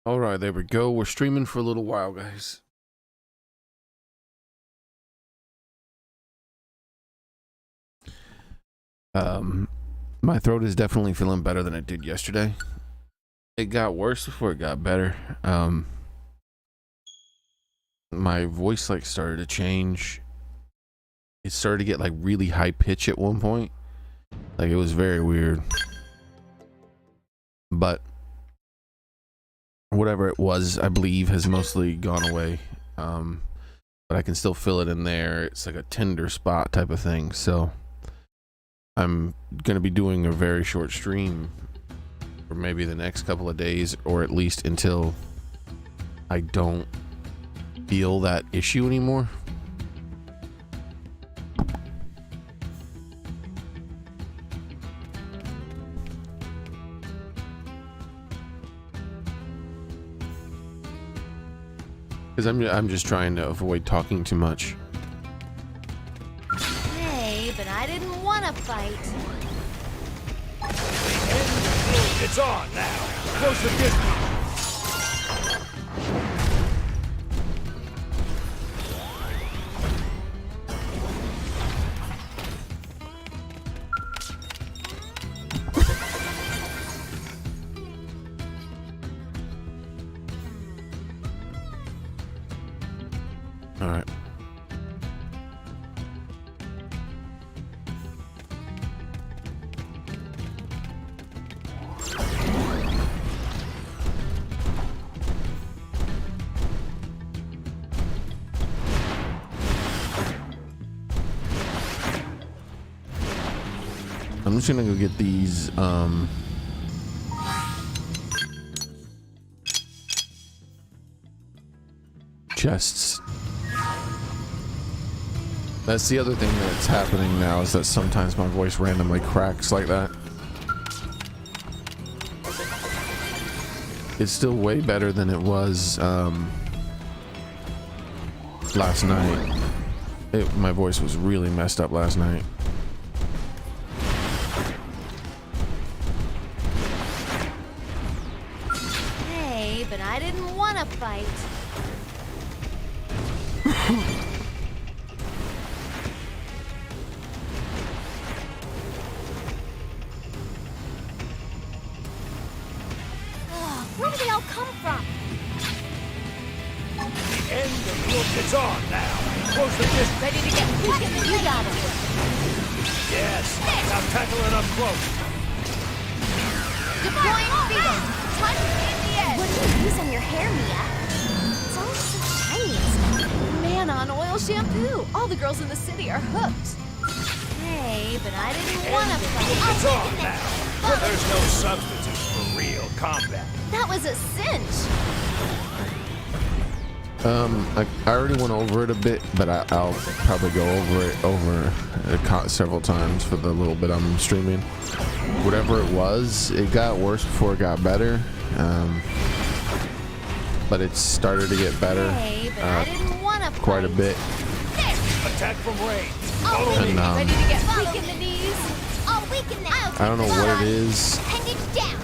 All right, there we go. We're streaming for a little while, guys. My throat is definitely feeling better than it did yesterday. It got worse before it got better. My voice like started to change. It started to get like really high pitch at one point. Like it was very weird. But whatever it was, I believe has mostly gone away. But I can still feel it in there. It's like a tender spot type of thing. So I'm gonna be doing a very short stream for maybe the next couple of days, or at least until I don't feel that issue anymore. Because I'm just trying to avoid talking too much. Hey, but I didn't want to fight. It's on now. Close the distance. All right. I'm just gonna go get these chests. That's the other thing that's happening now, is that sometimes my voice randomly cracks like that. It's still way better than it was last night. My voice was really messed up last night. Hey, but I didn't want to fight. Where did they all come from? The end of the look is on now. Close the distance. Ready to get weakened? You got him. Yes. Now tackle it up close. Deploying field. Touch in the edge. What do you use on your hair, Mia? It's always so shiny and stuff. Man on oil shampoo. All the girls in the city are hooked. Hey, but I didn't want to fight. It's on now. There's no substitute for real combat. That was a cinch. I already went over it a bit, but I'll probably go over it several times for the little bit I'm streaming. Whatever it was, it got worse before it got better. But it started to get better quite a bit. Attack from range. And, Ready to get weak in the knees. I'll weaken them. I don't know what it is, Appendage down.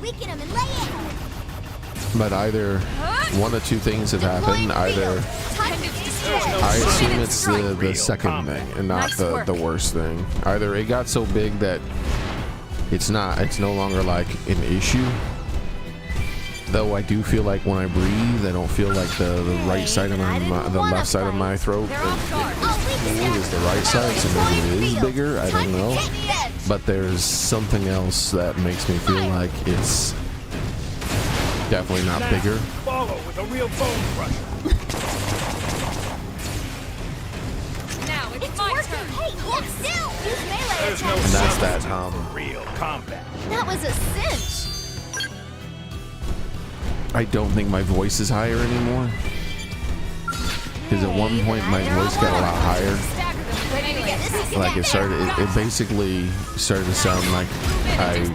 Weaken them and lay in. but either one of two things have happened. Either I assume it's the second thing and not the worst thing. Either it got so big that it's no longer like an issue. Though I do feel like when I breathe, I don't feel like the right side of the left side of my throat is the right side, so maybe it is bigger. I don't know. But there's something else that makes me feel like it's definitely not bigger. Follow with a real bone crusher. Now it's my turn. Hey, hold still. Use melee There's no And that's substitute that, for real combat. That was a cinch. I don't think my voice is higher anymore. Because at one point my voice got a lot higher. Like it basically started to sound like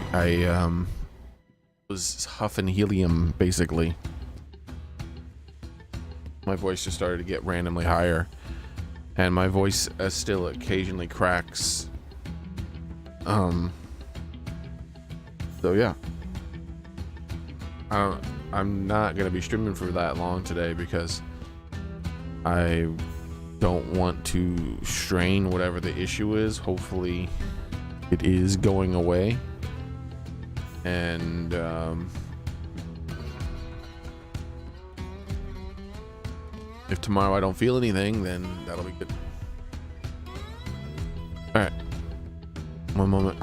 I was huffing helium, basically. My voice just started to get randomly higher. And my voice still occasionally cracks. So yeah. I'm not gonna be streaming for that long today because I don't want to strain whatever the issue is. Hopefully it is going away, and if tomorrow I don't feel anything, then that'll be good. All right, one moment.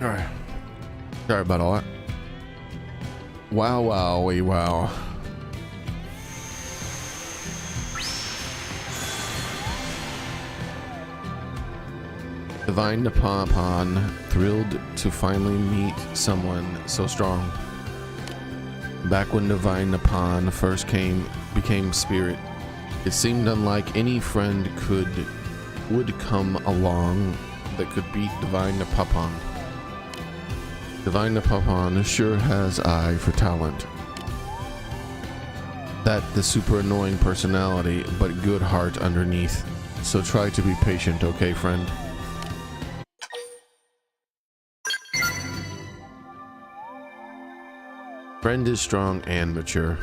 All right. Sorry about all that. Wow, wowie, wow. Divine Napapon, thrilled to finally meet someone so strong. Back when Divine Napon first became spirit, it seemed unlike any friend would come along that could beat Divine Napapon. Divine Napapon sure has eye for talent. That the super annoying personality, but good heart underneath. So try to be patient, okay, friend? Friend is strong and mature.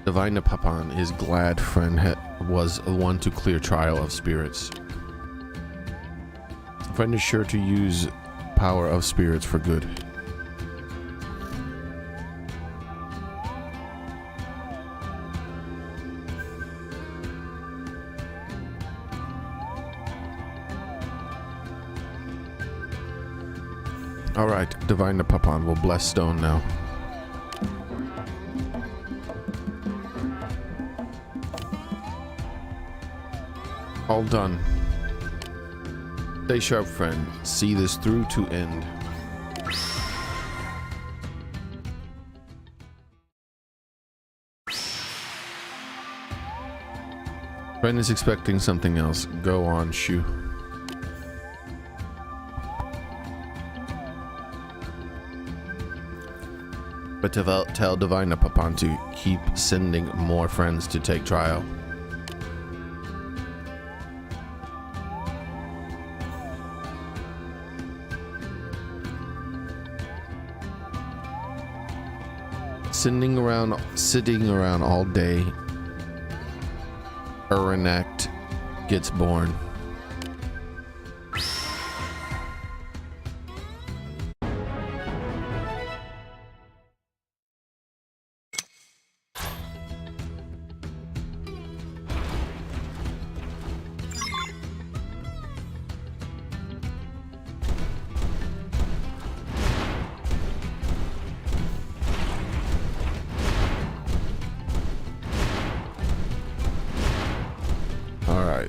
Divine Napapon is glad friend was the one to clear trial of spirits. Friend is sure to use power of spirits for good. All right, Divine Napapon will bless stone now. All done. Stay sharp, friend. See this through to end. Friend is expecting something else. Go on, Shu. But tell Divine Napapon to keep sending more friends to take trial. Sitting around all day, Uranek gets born.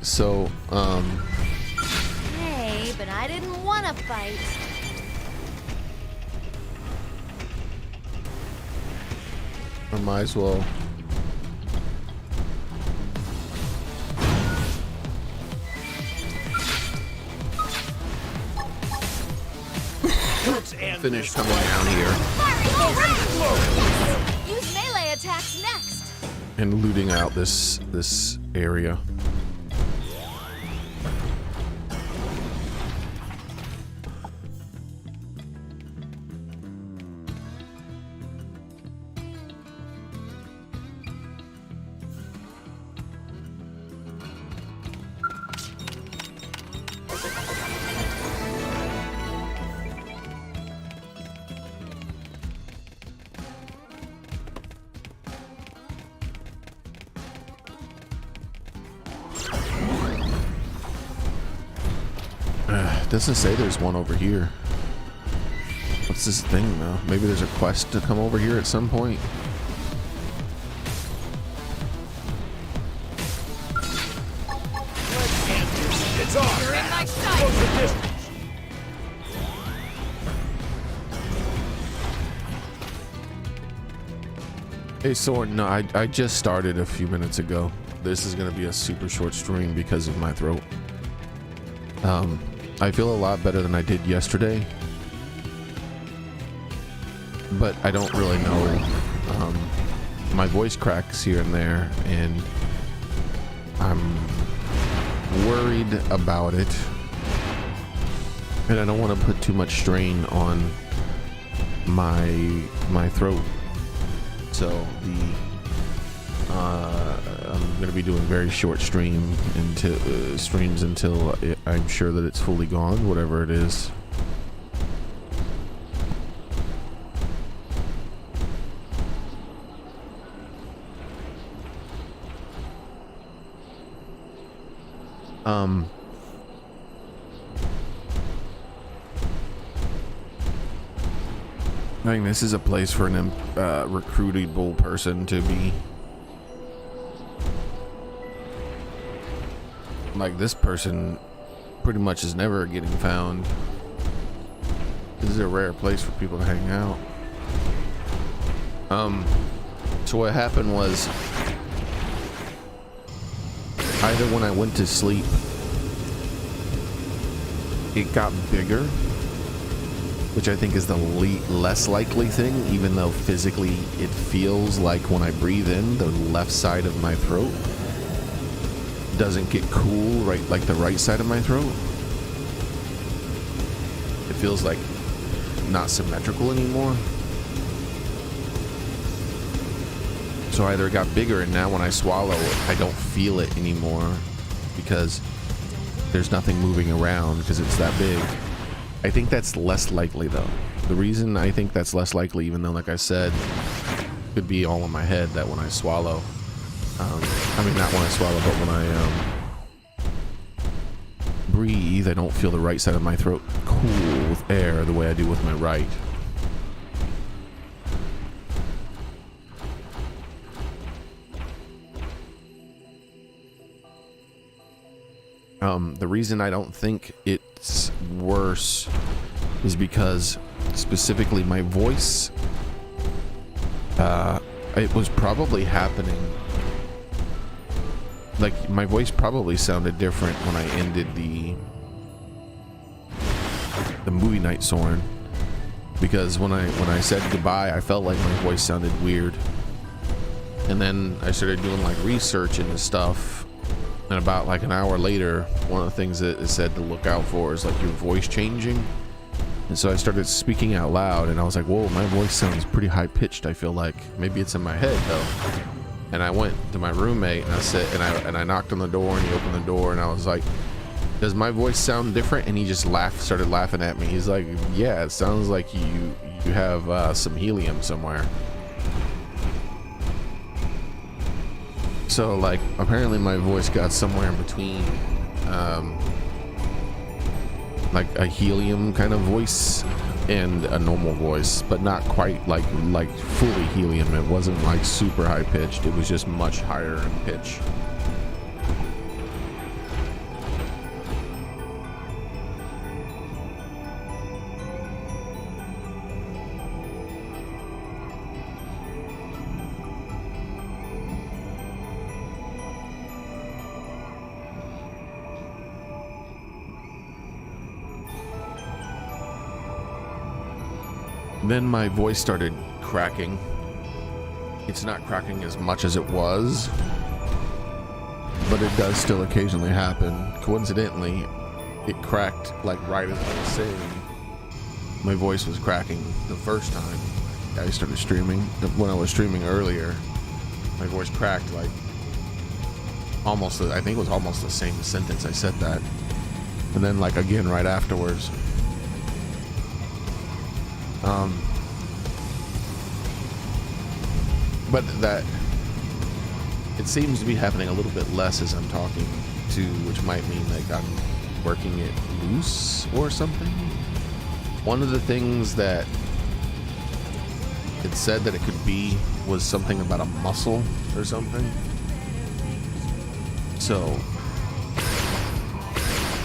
So, Hey, but I didn't want to fight. I might as well. Finish coming down here. Use melee attacks next. And looting out this area. It doesn't say there's one over here. What's this thing though? Maybe there's a quest to come over here at some point. It's on. You're in my sight. Close the distance. Hey Soren, no, I just started a few minutes ago. This is gonna be a super short stream because of my throat. I feel a lot better than I did yesterday, but I don't really know. My voice cracks here and there, and I'm worried about it, and I don't want to put too much strain on my throat. So I'm going to be doing very short streams until I'm sure that it's fully gone, whatever it is. I think this is a place for an recruitable person to be. Like, this person pretty much is never getting found. This is a rare place for people to hang out. So what happened was, either when I went to sleep, it got bigger, which I think is the less likely thing, even though physically it feels like when I breathe in, the left side of my throat doesn't get cool, right, like the right side of my throat. It feels like not symmetrical anymore. So either it got bigger, and now when I swallow, I don't feel it anymore because there's nothing moving around because it's that big. I think that's less likely though. The reason I think that's less likely, even though, like I said, it could be all in my head, that when I swallow, I mean, not when I swallow, but when I breathe, I don't feel the right side of my throat cool with air the way I do with my right. The reason I don't think it's worse is because specifically my voice, it was probably happening. Like, my voice probably sounded different when I ended the movie night, Soren, because when I said goodbye, I felt like my voice sounded weird, and then I started doing like research into stuff. And about like an hour later, one of the things that it said to look out for is like your voice changing. And so I started speaking out loud, and I was like, whoa, my voice sounds pretty high pitched. I feel like maybe it's in my head though. And I went to my roommate and I said, and I knocked on the door, and he opened the door, and I was like, does my voice sound different? And he just started laughing at me. He's like, yeah, it sounds like you have some helium somewhere. So, like, apparently my voice got somewhere in between, like a helium kind of voice and a normal voice, but not quite like fully helium. It wasn't like super high pitched. It was just much higher in pitch. Then my voice started cracking. It's not cracking as much as it was, but it does still occasionally happen. Coincidentally, it cracked like right as I was saying my voice was cracking the first time I started streaming. When I was streaming earlier, my voice cracked like almost, I think it was almost the same sentence I said that. And then like again right afterwards. But that, it seems to be happening a little bit less as I'm talking to, which might mean like I'm working it loose or something. One of the things that it said that it could be was something about a muscle or something. So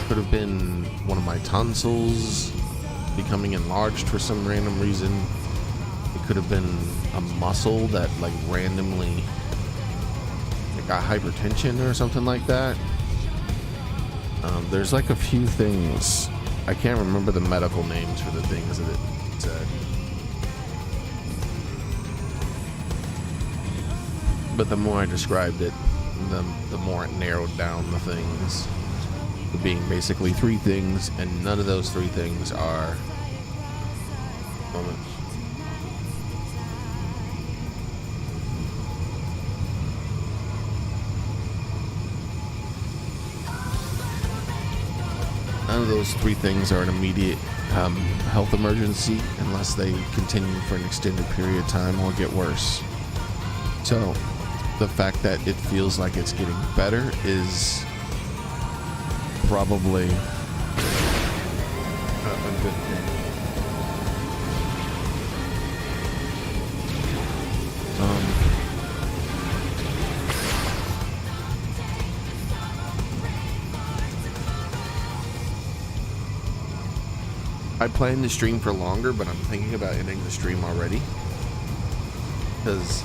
could have been one of my tonsils becoming enlarged for some random reason. It could have been a muscle that like randomly got hypertension or something like that. There's like a few things. I can't remember the medical names for the things that it said. But the more I described it, the more it narrowed down the things to being basically 3 things, and none of those 3 things are none of those 3 things are an immediate health emergency unless they continue for an extended period of time or get worse. So the fact that it feels like it's getting better is probably a good thing. I plan to stream for longer, but I'm thinking about ending the stream already because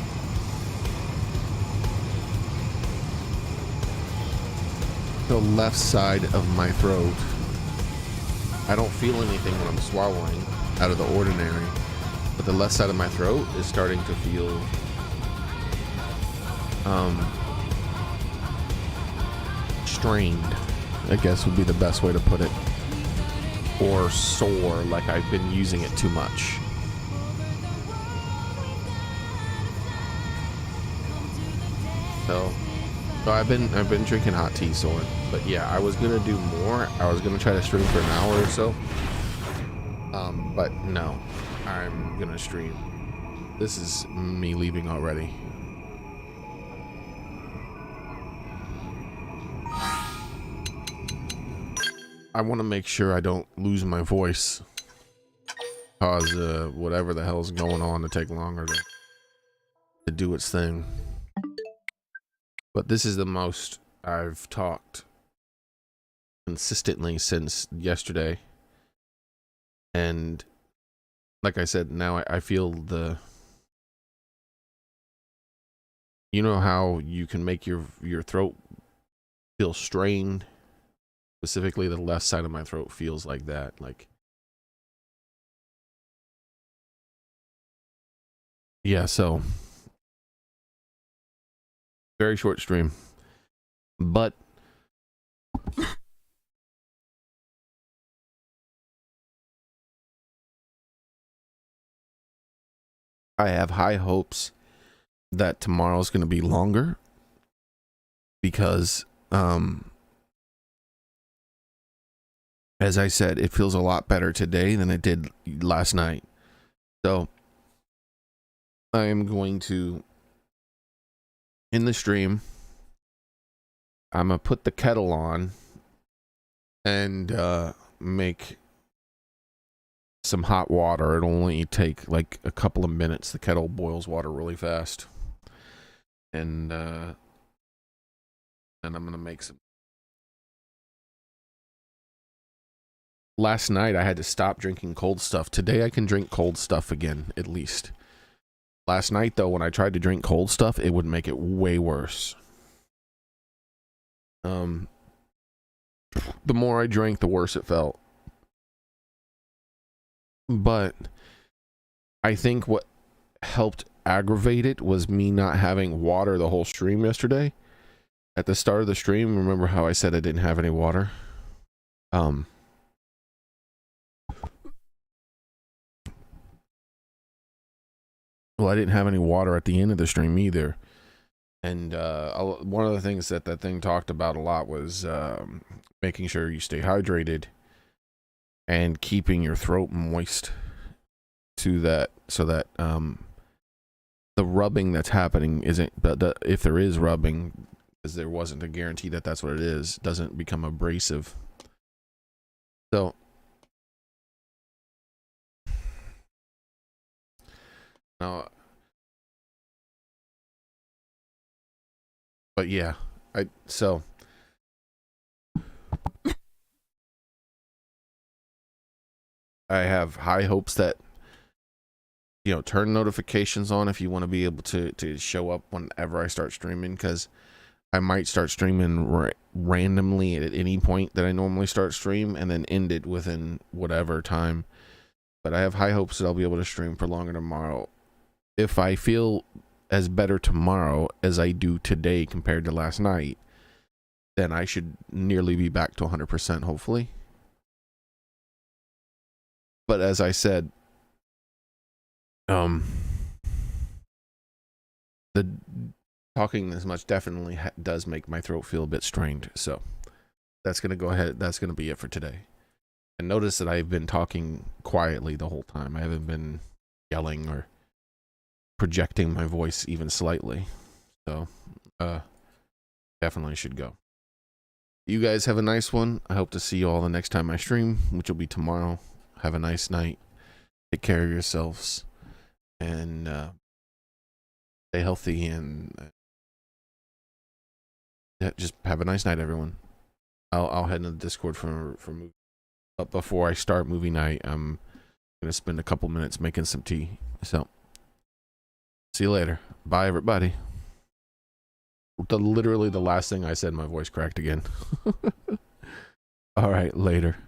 the left side of my throat, I don't feel anything when I'm swallowing out of the ordinary, but the left side of my throat is starting to feel strained, I guess would be the best way to put it, or sore, like I've been using it too much. So I've been drinking hot tea, but yeah, I was gonna do more. I was gonna try to stream for an hour or so, but no, I'm gonna stream. This is me leaving already. I want to make sure I don't lose my voice, cause whatever the hell's going on to take longer to do its thing. But this is the most I've talked consistently since yesterday. And like I said, now I feel you know how you can make your throat feel strained? Specifically, the left side of my throat feels like that. Like, yeah, so very short stream, but I have high hopes that tomorrow's going to be longer because, as I said, it feels a lot better today than it did last night. So I am going to, in the stream, I'm gonna put the kettle on and make some hot water. It'll only take like a couple of minutes. The kettle boils water really fast, and I'm gonna make some. Last night I had to stop drinking cold stuff. Today I can drink cold stuff again, at least. Last night though, when I tried to drink cold stuff, it would make it way worse. The more I drank, the worse it felt. But I think what helped aggravate it was me not having water the whole stream yesterday. At the start of the stream, remember how I said I didn't have any water? Well, I didn't have any water at the end of the stream either. And one of the things that thing talked about a lot was making sure you stay hydrated and keeping your throat moist so that the rubbing that's happening isn't, if there is rubbing, because there wasn't a guarantee that that's what it is, doesn't become abrasive. So now, but yeah, I have high hopes that, you know, turn notifications on if you want to be able to show up whenever I start streaming, because I might start streaming randomly at any point that I normally start stream and then end it within whatever time. But I have high hopes that I'll be able to stream for longer tomorrow. If I feel as better tomorrow as I do today compared to last night, then I should nearly be back to 100%, hopefully. But as I said, the talking this much definitely does make my throat feel a bit strained. So that's going to go ahead. That's going to be it for today. And notice that I've been talking quietly the whole time. I haven't been yelling or projecting my voice even slightly. So definitely should go. You guys have a nice one. I hope to see you all the next time I stream, which will be tomorrow. Have a nice night. Take care of yourselves. And stay healthy, and yeah, just have a nice night, everyone. I'll head into the Discord for movie. But before I start movie night, I'm gonna spend a couple minutes making some tea. So see you later. Bye, everybody. Literally the last thing I said, my voice cracked again. All right, later.